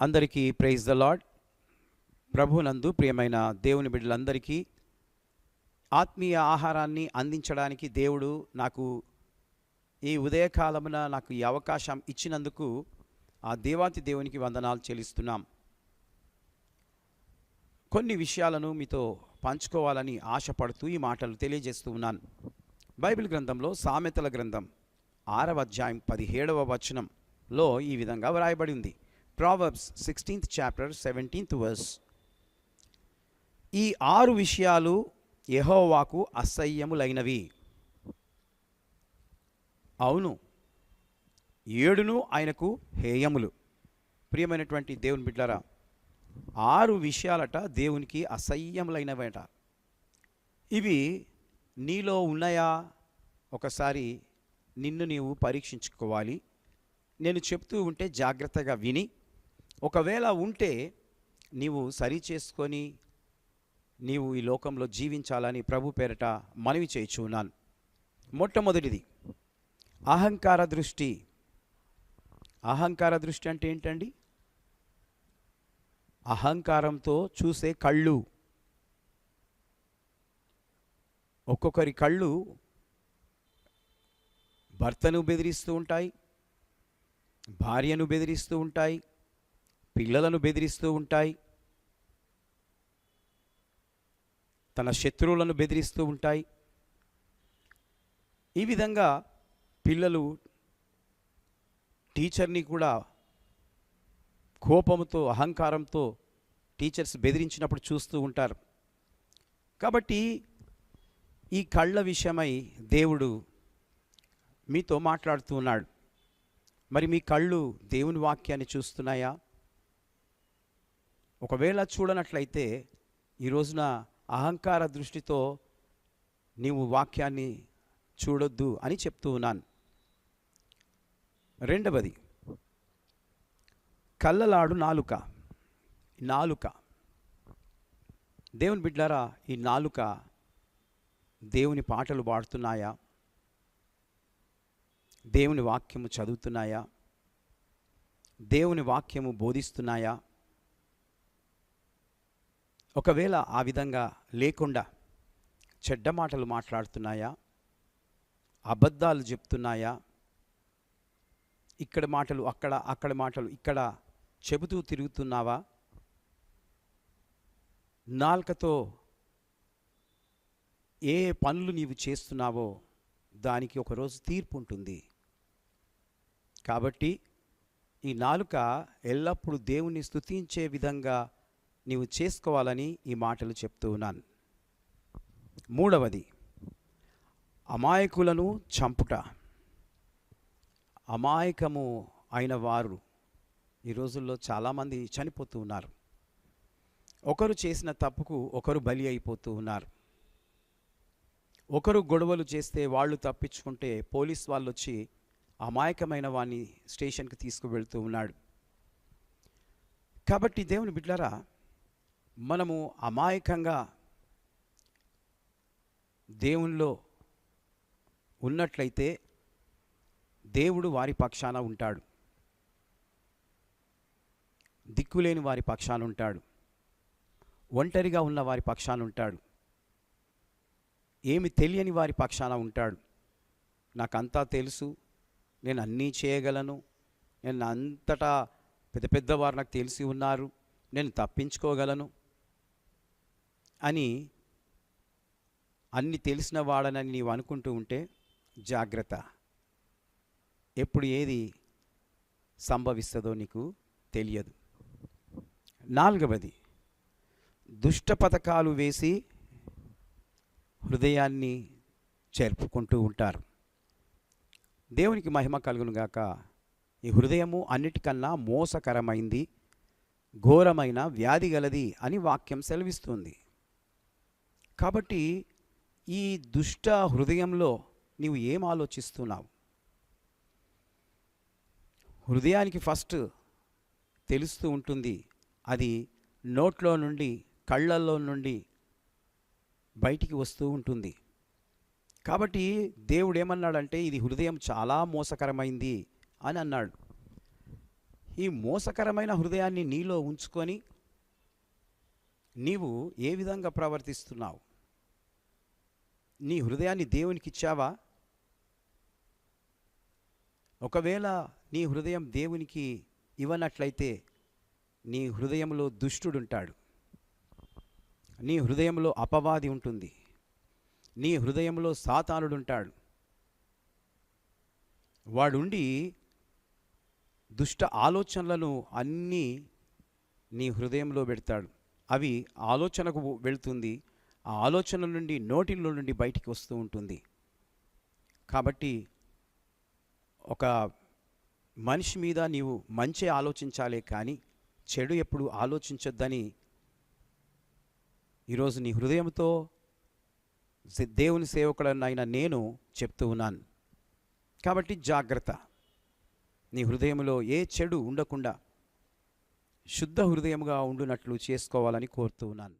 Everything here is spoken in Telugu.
అందరికీ ప్రైజ్ ద లార్డ్. ప్రభునందు ప్రియమైన దేవుని బిడ్డలందరికీ ఆత్మీయ ఆహారాన్ని అందించడానికి దేవుడు నాకు ఈ ఉదయకాలమున నాకు ఈ అవకాశం ఇచ్చినందుకు ఆ దేవాతి దేవునికి వందనాలు చెల్లిస్తున్నాం. కొన్ని విషయాలను మీతో పంచుకోవాలని ఆశపడుతూ ఈ మాటలు తెలియజేస్తూ ఉన్నాను. బైబిల్ గ్రంథంలో సామెతల గ్రంథం 6వ అధ్యాయం 17వ వచనంలో ఈ విధంగా వ్రాయబడి ఉంది. Proverbs 16th chapter 17th verse. ఈ 6 విషయాలు యెహోవాకు అసహ్యములైనవి. అవును, 7 ఆయనకు హేయములు. ప్రియమైనటువంటి దేవుని బిడ్డలారా, 6 విషయాలట దేవునికి అసహ్యములైనవట. ఇవి నీలో ఉన్నాయా? ఒకసారి నిన్ను నీవు పరీక్షించుకోవాలి. నేను చెప్తూ ఉంటే జాగ్రత్తగా విని, ఒకవేళ ఉంటే నీవు సరి చేసుకొని నీవు ఈ లోకంలో జీవించాలని ప్రభు పేరట మనవి చేయుచున్నాను. మొట్టమొదటిది అహంకార దృష్టి. అహంకార దృష్టి అంటే ఏంటండి? అహంకారంతో చూసే కళ్ళు. ఒక్కొక్కరి కళ్ళు భర్తను బెదిరిస్తూ ఉంటాయి, భార్యను బెదిరిస్తూ ఉంటాయి, పిల్లలను బెదిరిస్తూ ఉంటాయి, తన శత్రువులను బెదిరిస్తూ ఉంటాయి. ఈ విధంగా పిల్లలు టీచర్ని కూడా కోపంతో అహంకారంతో టీచర్స్ బెదిరించినప్పుడు చూస్తూ ఉంటారు. కాబట్టి ఈ కళ్ళ విషయమై దేవుడు మీతో మాట్లాడుతూ ఉన్నాడు. మరి మీ కళ్ళు దేవుని వాక్యాన్ని చూస్తున్నాయా? ఒకవేళ చూడనట్లయితే ఈ రోజున అహంకార దృష్టితో నీవు వాక్యాన్ని చూడొద్దు అని చెప్తూ ఉన్నాను. రెండవది కళ్ళలాడు నాలుక. నాలుక దేవుని బిడ్డలారా, ఈ నాలుక దేవుని పాటలు పాడుతున్నాయా? దేవుని వాక్యము చదువుతున్నాయా? దేవుని వాక్యము బోధిస్తున్నాయా? ఒకవేళ ఆ విధంగా లేకుండా చెడ్డ మాటలు మాట్లాడుతున్నాయా? అబద్ధాలు చెప్తున్నాయా? ఇక్కడ మాటలు అక్కడ, అక్కడ మాటలు ఇక్కడ చెబుతూ తిరుగుతున్నావా? నాలుకతో ఏ పనులు నీవు చేస్తున్నావో దానికి ఒకరోజు తీర్పు ఉంటుంది. కాబట్టి ఈ నాలుక ఎల్లప్పుడూ దేవుని స్తుతించే విధంగా నీవు చేసుకోవాలని ఈ మాటలు చెప్తూ ఉన్నాను. మూడవది అమాయకులను చంపుట. అమాయకము అయిన వారు ఈ రోజుల్లో చాలామంది చనిపోతూ ఉన్నారు. ఒకరు చేసిన తప్పుకు ఒకరు బలి అయిపోతూ ఉన్నారు. ఒకరు గొడవలు చేస్తే వాళ్ళు తప్పించుకుంటే పోలీస్ వాళ్ళు వచ్చి అమాయకమైన వాడిని స్టేషన్కి తీసుకువెళ్తూ ఉన్నాడు. కాబట్టి దేవుని బిడ్డలారా, మనము అమాయకంగా దేవునిలో ఉన్నట్లయితే దేవుడు వారి పక్షాన ఉంటాడు. దిక్కులేని వారి పక్షాన ఉంటాడు. ఒంటరిగా ఉన్న వారి పక్షాన ఉంటాడు. ఏమి తెలియని వారి పక్షాన ఉంటాడు. నాకంతా తెలుసు, నేను అన్నీ చేయగలను, నేను అంతటా పెద్ద పెద్దవారు నాకు తెలిసి ఉన్నారు, నేను తప్పించుకోగలను అని అన్ని తెలిసిన వాడనని నీవు అనుకుంటూ ఉంటే జాగ్రత్త. ఎప్పుడు ఏది సంభవిస్తుందో నీకు తెలియదు. నాలుగవది దుష్ట పథకాలు వేసి హృదయాన్ని చేర్పుకుంటూ ఉంటారు. దేవునికి మహిమ కలుగును గాక. ఈ హృదయము అన్నిటికన్నా మోసకరమైంది, ఘోరమైన వ్యాధి గలది అని వాక్యం సెలవిస్తుంది. కాబట్టి ఈ దుష్ట హృదయంలో నీవు ఏం ఆలోచిస్తున్నావు? హృదయానికి ఫస్ట్ తెలుస్తూ ఉంటుంది. అది నోట్లో నుండి, కళ్ళల్లో నుండి బయటికి వస్తూ ఉంటుంది. కాబట్టి దేవుడు ఏమన్నాడంటే ఇది హృదయం చాలా మోసకరమైంది అని అన్నాడు. ఈ మోసకరమైన హృదయాన్ని నీలో ఉంచుకొని నీవు ఏ విధంగా ప్రవర్తిస్తున్నావు? నీ హృదయాన్ని దేవునికి ఇచ్చావా? ఒకవేళ నీ హృదయం దేవునికి ఇవ్వనట్లయితే నీ హృదయంలో దుష్టుడుంటాడు, నీ హృదయంలో అపవాది ఉంటుంది, నీ హృదయంలో సాతానుడుంటాడు. వాడుండి దుష్ట ఆలోచనలను అన్నీ నీ హృదయంలో పెడతాడు. అవి ఆలోచనకు వెళ్తుంది, ఆ ఆలోచన నుండి నోటిలో నుండి బయటికి వస్తూ ఉంటుంది. కాబట్టి ఒక మనిషి మీద నీవు మంచి ఆలోచించాలే కానీ చెడు ఎప్పుడు ఆలోచించొద్దని ఈరోజు నీ హృదయంతో దేవుని సేవకుడనైన నేను చెప్తూ ఉన్నాను. కాబట్టి జాగ్రత్త, నీ హృదయంలో ఏ చెడు ఉండకుండా శుద్ధ హృదయముగా ఉండునట్లు చేసుకోవాలని కోరుతూ ఉన్నాను.